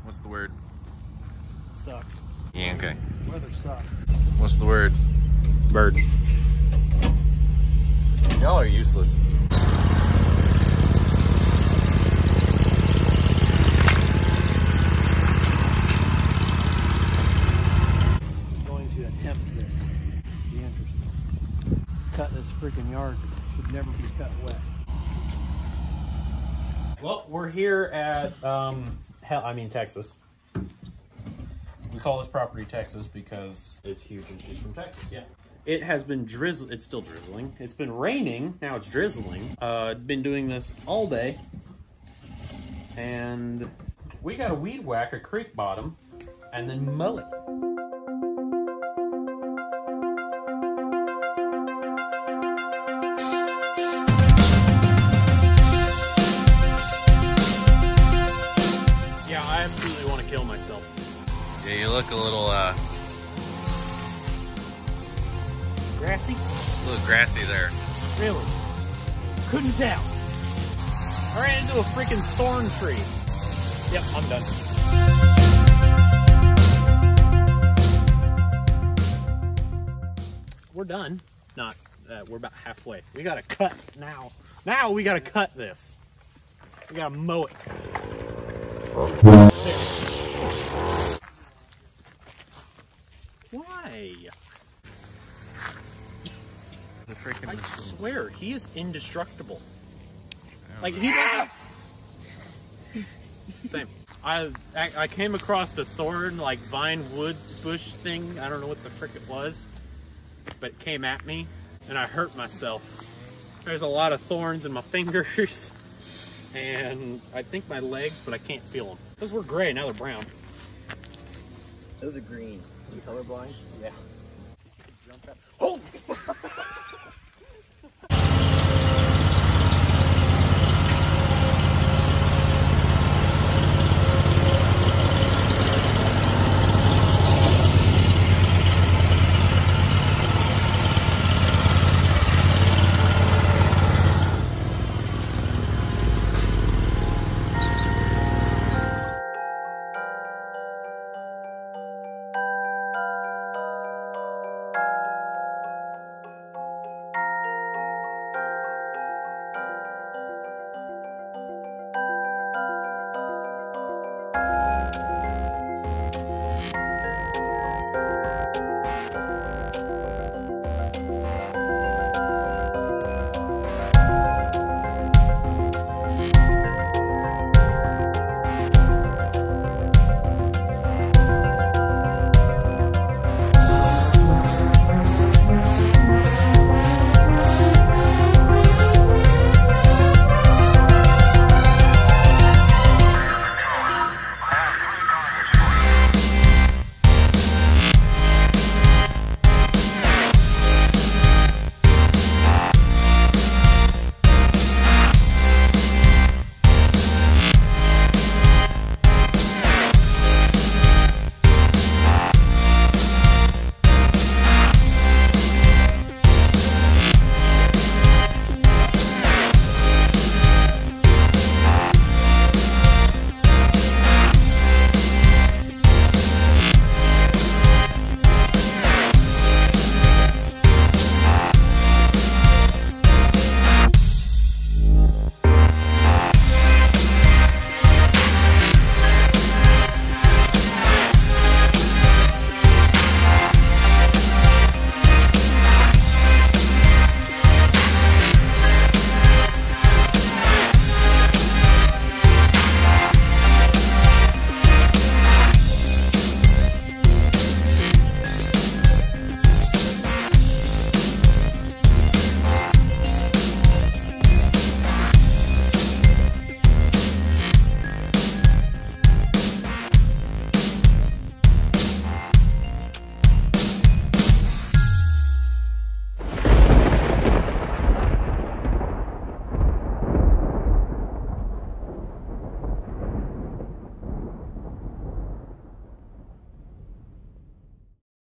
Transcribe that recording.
What's the word? Sucks. Yeah, okay. Weather sucks. What's the word? Bird. Y'all are useless. I'm going to attempt this. Be interesting. Cut this freaking yard. Should never be cut wet. Well, we're here at Texas. We call this property Texas because it's huge and she's from Texas. Yeah. It has been drizzling. It's still drizzling. It's been raining. Now it's drizzling. Been doing this all day. And we got to weed whack a creek bottom and then mow it. Yeah, I absolutely want to kill myself. Yeah, you look a little, Grassy? a little grassy there. Really? Couldn't tell. I ran into a freaking thorn tree. Yep, I'm done. We're done. Not, we're about halfway. We gotta cut now. Now we gotta cut this. We gotta mow it. There. Why? The freaking I swear, he is indestructible. Like, he doesn't... Same. I came across the thorn, like, vine wood bush thing. I don't know what the frick it was. But it came at me, and I hurt myself. There's a lot of thorns in my fingers. And I think my legs, but I can't feel them. Those were gray, now they're brown. Those are green. Are you colorblind? Yeah. Oh!